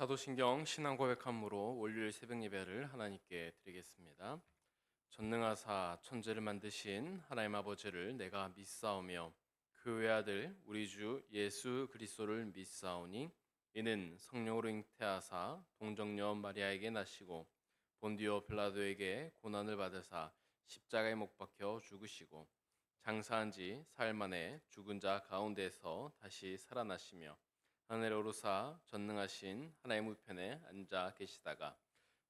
사도신경 신앙고백함으로 월요일 새벽 예배를 하나님께 드리겠습니다. 전능하사 천지를 만드신 하나님 아버지를 내가 믿사오며 그 외아들 우리 주 예수 그리스도를 믿사오니 이는 성령으로 잉태하사 동정녀 마리아에게 나시고 본디오 빌라도에게 고난을 받으사 십자가에 못 박혀 죽으시고 장사한 지 사흘 만에 죽은 자 가운데서 다시 살아나시며 하늘에 오르사 전능하신 하나님 우편에 앉아 계시다가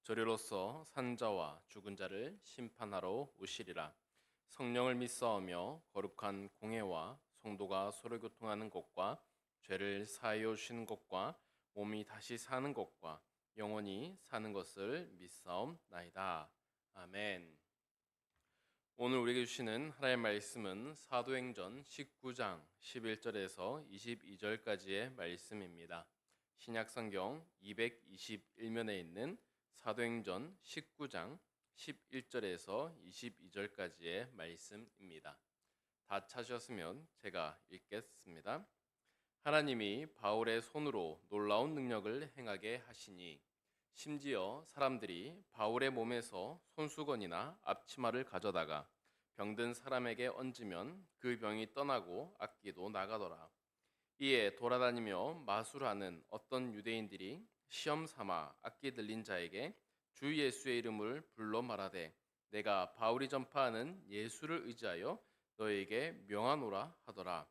저리로서 산자와 죽은 자를 심판하러 오시리라. 성령을 믿사오며 거룩한 공회와 성도가 서로 교통하는 것과 죄를 사하여 주시는 것과 몸이 다시 사는 것과 영원히 사는 것을 믿사옵나이다. 아멘. 오늘 우리에게 주시는 하나님의 말씀은 사도행전 19장 11절에서 22절까지의 말씀입니다. 신약성경 221면에 있는 사도행전 19장 11절에서 22절까지의 말씀입니다. 다 찾으셨으면 제가 읽겠습니다. 하나님이 바울의 손으로 놀라운 능력을 행하게 하시니 심지어 사람들이 바울의 몸에서 손수건이나 앞치마를 가져다가 병든 사람에게 얹으면 그 병이 떠나고 악기도 나가더라. 이에 돌아다니며 마술하는 어떤 유대인들이 시험 삼아 악기 들린 자에게 주 예수의 이름을 불러 말하되 내가 바울이 전파하는 예수를 의지하여 너에게 명하노라 하더라.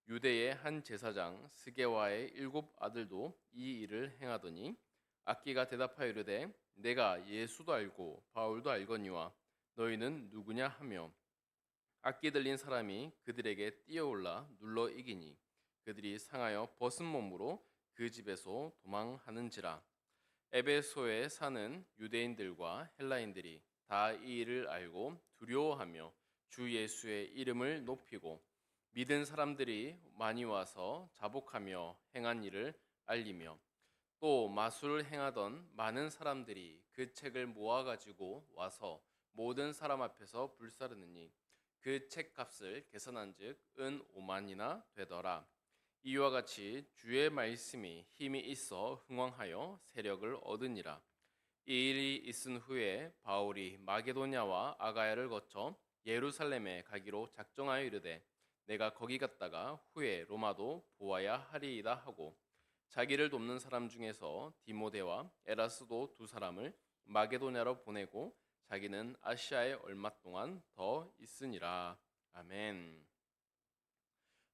유대의 한 제사장 스게와의 7 아들도 이 일을 행하더니 악기가 대답하여 이르되 내가 예수도 알고 바울도 알거니와 너희는 누구냐 하며 악기 들린 사람이 그들에게 뛰어올라 눌러 이기니 그들이 상하여 벗은 몸으로 그 집에서 도망하는지라. 에베소에 사는 유대인들과 헬라인들이 다 이 일을 알고 두려워하며 주 예수의 이름을 높이고 믿은 사람들이 많이 와서 자복하며 행한 일을 알리며 또 마술을 행하던 많은 사람들이 그 책을 모아 가지고 와서 모든 사람 앞에서 불사르느니 그 책값을 계산한즉 은 5만이나 되더라. 이와 같이 주의 말씀이 힘이 있어 흥왕하여 세력을 얻으니라. 이 일이 있은 후에 바울이 마게도냐와 아가야를 거쳐 예루살렘에 가기로 작정하여 이르되 내가 거기 갔다가 후에 로마도 보아야 하리이다 하고 자기를 돕는 사람 중에서 디모데와 에라스도 2 사람을 마게도냐로 보내고 자기는 아시아에 얼마 동안 더 있으니라. 아멘.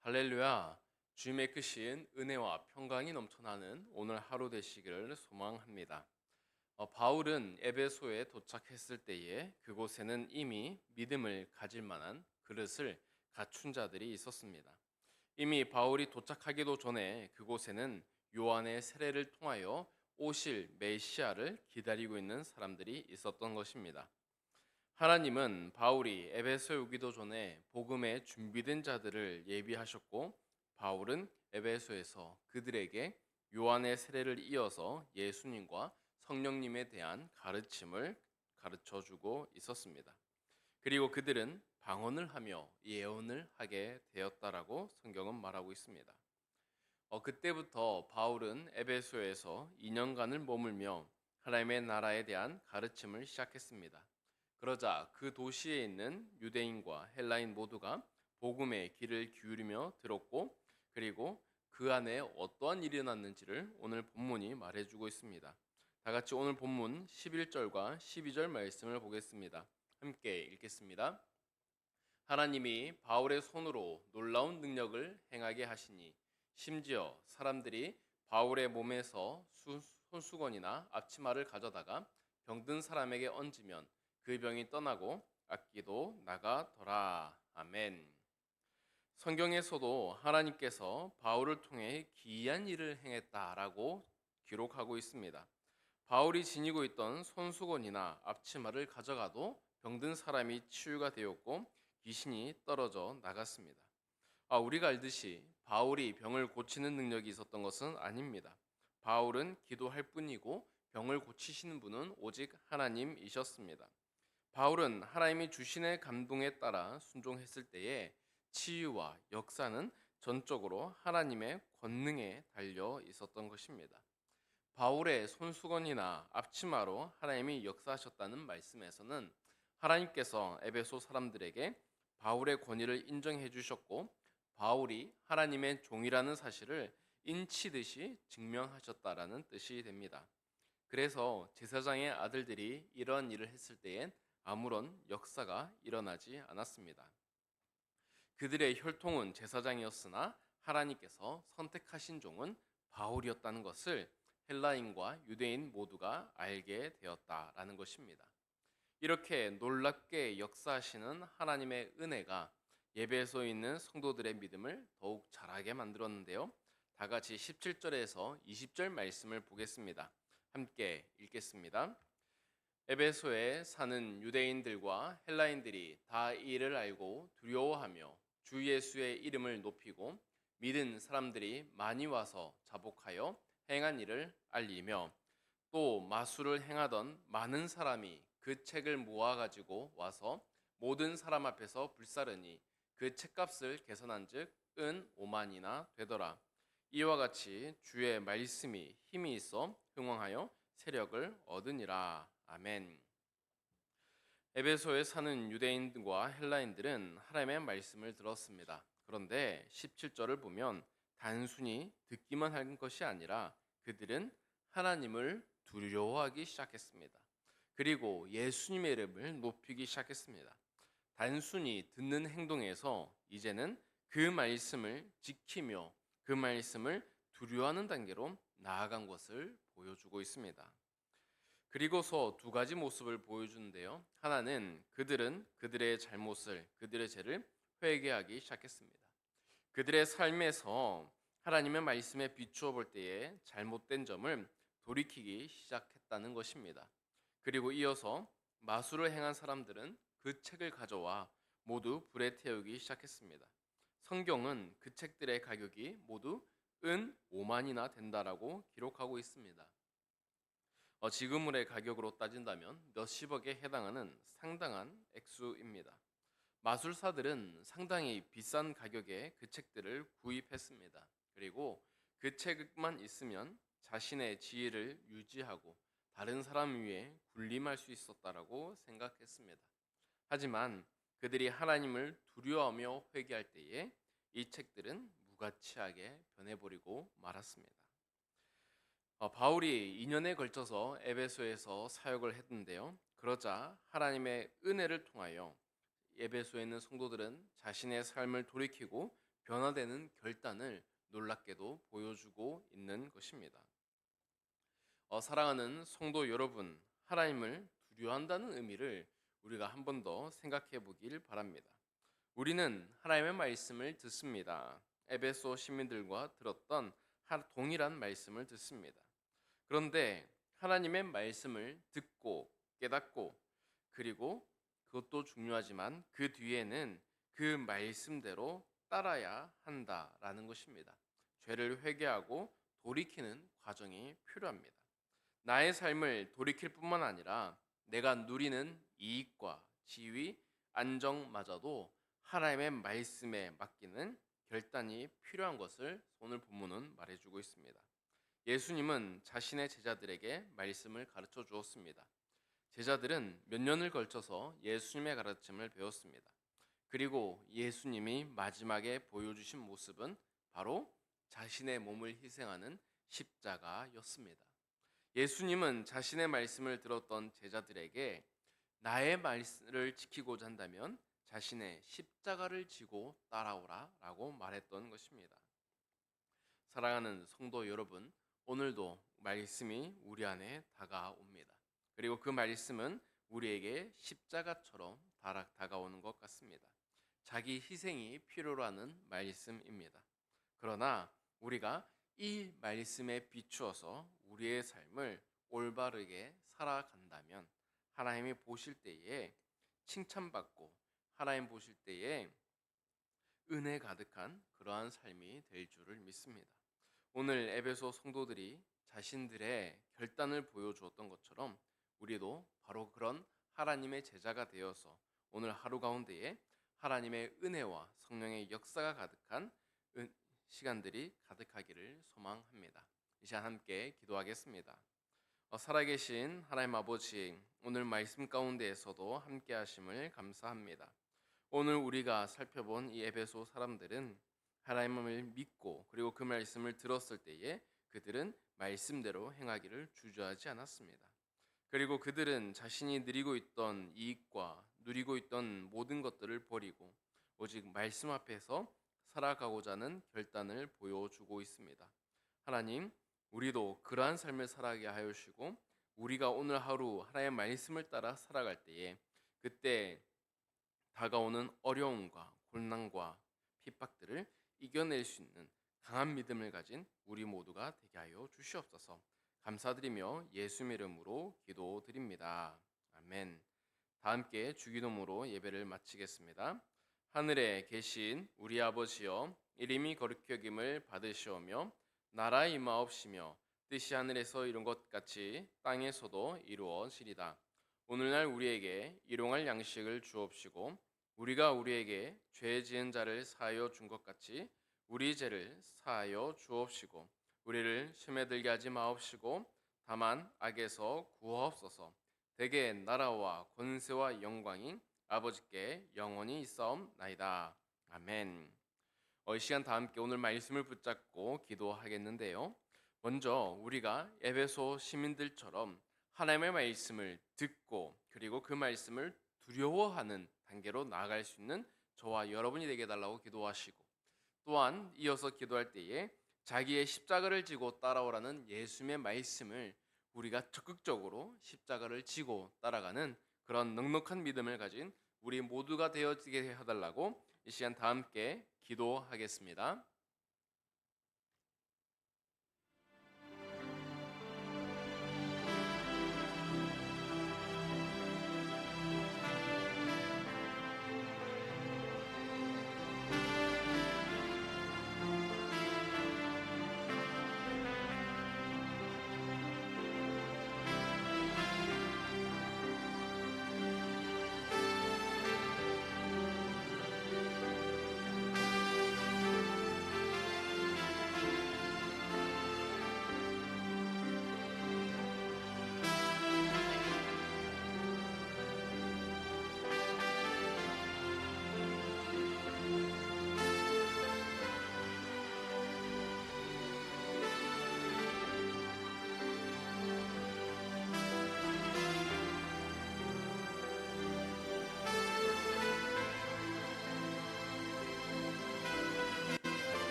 할렐루야. 주님의 크신 은혜와 평강이 넘쳐나는 오늘 하루 되시기를 소망합니다. 바울은 에베소에 도착했을 때에 그곳에는 이미 믿음을 가질 만한 그릇을 갖춘 자들이 있었습니다. 이미 바울이 도착하기도 전에 그곳에는 요한의 세례를 통하여 오실 메시아를 기다리고 있는 사람들이 있었던 것입니다. 하나님은 바울이 에베소에 오기도 전에 복음에 준비된 자들을 예비하셨고 바울은 에베소에서 그들에게 요한의 세례를 이어서 예수님과 성령님에 대한 가르침을 가르쳐 주고 있었습니다. 그리고 그들은 방언을 하며 예언을 하게 되었다라고 성경은 말하고 있습니다. 그때부터 바울은 에베소에서 2년간을 머물며 하나님의 나라에 대한 가르침을 시작했습니다. 그러자 그 도시에 있는 유대인과 헬라인 모두가 복음의 귀를 기울이며 들었고 그리고 그 안에 어떠한 일이 일어났는지를 오늘 본문이 말해주고 있습니다. 다 같이 오늘 본문 11절과 12절 말씀을 보겠습니다. 함께 읽겠습니다. 하나님이 바울의 손으로 놀라운 능력을 행하게 하시니 심지어 사람들이 바울의 몸에서 손수건이나 앞치마를 가져다가 병든 사람에게 얹으면 그 병이 떠나고 악기도 나가더라. 아멘. 성경에서도 하나님께서 바울을 통해 기이한 일을 행했다라고 기록하고 있습니다. 바울이 지니고 있던 손수건이나 앞치마를 가져가도 병든 사람이 치유가 되었고 귀신이 떨어져 나갔습니다. 우리가 알듯이 바울이 병을 고치는 능력이 있었던 것은 아닙니다. 바울은 기도할 뿐이고 병을 고치시는 분은 오직 하나님이셨습니다. 바울은 하나님이 주신의 감동에 따라 순종했을 때에 치유와 역사는 전적으로 하나님의 권능에 달려 있었던 것입니다. 바울의 손수건이나 앞치마로 하나님이 역사하셨다는 말씀에서는 하나님께서 에베소 사람들에게 바울의 권위를 인정해 주셨고 바울이 하나님의 종이라는 사실을 인치듯이 증명하셨다라는 뜻이 됩니다. 그래서 제사장의 아들들이 이런 일을 했을 때엔 아무런 역사가 일어나지 않았습니다. 그들의 혈통은 제사장이었으나 하나님께서 선택하신 종은 바울이었다는 것을 헬라인과 유대인 모두가 알게 되었다라는 것입니다. 이렇게 놀랍게 역사하시는 하나님의 은혜가 예배소에 있는 성도들의 믿음을 더욱 자라게 만들었는데요. 다 같이 17절에서 20절 말씀을 보겠습니다. 함께 읽겠습니다. 에베소에 사는 유대인들과 헬라인들이 다 이를 알고 두려워하며 주 예수의 이름을 높이고 믿은 사람들이 많이 와서 자복하여 행한 일을 알리며 또 마술을 행하던 많은 사람이 그 책을 모아 가지고 와서 모든 사람 앞에서 불사르니 그 책값을 계산한즉 은 5만이나 되더라. 이와 같이 주의 말씀이 힘이 있어 흥왕하여 세력을 얻으니라. 아멘. 에베소에 사는 유대인과 헬라인들은 하나님의 말씀을 들었습니다. 그런데 17절을 보면 단순히 듣기만 한 것이 아니라 그들은 하나님을 두려워하기 시작했습니다. 그리고 예수님의 이름을 높이기 시작했습니다. 단순히 듣는 행동에서 이제는 그 말씀을 지키며 그 말씀을 두려워하는 단계로 나아간 것을 보여주고 있습니다. 그리고서 두 가지 모습을 보여주는데요. 하나는 그들은 그들의 잘못을, 그들의 죄를 회개하기 시작했습니다. 그들의 삶에서 하나님의 말씀에 비추어 볼 때에 잘못된 점을 돌이키기 시작했다는 것입니다. 그리고 이어서 마술을 행한 사람들은 그 책을 가져와 모두 불에 태우기 시작했습니다. 성경은 그 책들의 가격이 모두 은 5만이나 된다라고 기록하고 있습니다. 지금의 가격으로 따진다면 몇십억에 해당하는 상당한 액수입니다. 마술사들은 상당히 비싼 가격에 그 책들을 구입했습니다. 그리고 그 책만 있으면 자신의 지위를 유지하고 다른 사람 위에 군림할 수 있었다라고 생각했습니다. 하지만 그들이 하나님을 두려워하며 회개할 때에 이 책들은 무가치하게 변해버리고 말았습니다. 바울이 2년에 걸쳐서 에베소에서 사역을 했는데요. 그러자 하나님의 은혜를 통하여 에베소에 있는 성도들은 자신의 삶을 돌이키고 변화되는 결단을 놀랍게도 보여주고 있는 것입니다. 사랑하는 성도 여러분, 하나님을 두려워한다는 의미를 우리가 한 번 더 생각해 보길 바랍니다. 우리는 하나님의 말씀을 듣습니다. 에베소 시민들과 들었던 동일한 말씀을 듣습니다. 그런데 하나님의 말씀을 듣고 깨닫고 그리고 그것도 중요하지만 그 뒤에는 그 말씀대로 따라야 한다라는 것입니다. 죄를 회개하고 돌이키는 과정이 필요합니다. 나의 삶을 돌이킬 뿐만 아니라 내가 누리는 이익과 지위, 안정마저도 하나님의 말씀에 맡기는 결단이 필요한 것을 오늘 본문은 말해주고 있습니다. 예수님은 자신의 제자들에게 말씀을 가르쳐 주었습니다. 제자들은 몇 년을 걸쳐서 예수님의 가르침을 배웠습니다. 그리고 예수님이 마지막에 보여주신 모습은 바로 자신의 몸을 희생하는 십자가였습니다. 예수님은 자신의 말씀을 들었던 제자들에게 나의 말씀을 지키고자 한다면 자신의 십자가를 지고 따라오라 라고 말했던 것입니다. 사랑하는 성도 여러분, 오늘도 말씀이 우리 안에 다가옵니다. 그리고 그 말씀은 우리에게 십자가처럼 다가오는 것 같습니다. 자기 희생이 필요로 하는 말씀입니다. 그러나 우리가 이 말씀에 비추어서 우리의 삶을 올바르게 살아간다면 하나님이 보실 때에 칭찬받고 하나님 보실 때에 은혜 가득한 그러한 삶이 될 줄을 믿습니다. 오늘 에베소 성도들이 자신들의 결단을 보여주었던 것처럼 우리도 바로 그런 하나님의 제자가 되어서 오늘 하루 가운데에 하나님의 은혜와 성령의 역사가 가득한 시간들이 가득하기를 소망합니다. 이 시간 함께 기도하겠습니다. 살아계신 하나님 아버지, 오늘 말씀 가운데에서도 함께 하심을 감사합니다. 오늘 우리가 살펴본 이 에베소 사람들은 하나님을 믿고 그리고 그 말씀을 들었을 때에 그들은 말씀대로 행하기를 주저하지 않았습니다. 그리고 그들은 자신이 누리고 있던 이익과 누리고 있던 모든 것들을 버리고 오직 말씀 앞에서 살아가고자 하는 결단을 보여주고 있습니다. 하나님, 우리도 그러한 삶을 살아가게 하여 주시고 우리가 오늘 하루 하나님의 말씀을 따라 살아갈 때에 그때 다가오는 어려움과 고난과 핍박들을 이겨낼 수 있는 강한 믿음을 가진 우리 모두가 되게 하여 주시옵소서. 감사드리며 예수 이름으로 기도드립니다. 아멘. 다 함께 주기도문으로 예배를 마치겠습니다. 하늘에 계신 우리 아버지여, 이름이 거룩히 여김을 받으시오며 나라 임하옵시며 뜻이 하늘에서 이룬 것 같이 땅에서도 이루어지리다. 오늘날 우리에게 일용할 양식을 주옵시고 우리가 우리에게 죄 지은 자를 사하여 준 것 같이 우리 죄를 사하여 주옵시고 우리를 시험에 들게 하지 마옵시고 다만 악에서 구하옵소서. 대개 나라와 권세와 영광이 아버지께 영원히 있사옵나이다. 아멘. 이 시간 다 함께 오늘 말씀을 붙잡고 기도하겠는데요. 먼저 우리가 에베소 시민들처럼 하나님의 말씀을 듣고 그리고 그 말씀을 두려워하는 단계로 나아갈 수 있는 저와 여러분이 되게 해달라고 기도하시고, 또한 이어서 기도할 때에 자기의 십자가를 지고 따라오라는 예수님의 말씀을 우리가 적극적으로 십자가를 지고 따라가는 그런 넉넉한 믿음을 가진 우리 모두가 되어지게 해달라고 이 시간 다 함께 기도하겠습니다.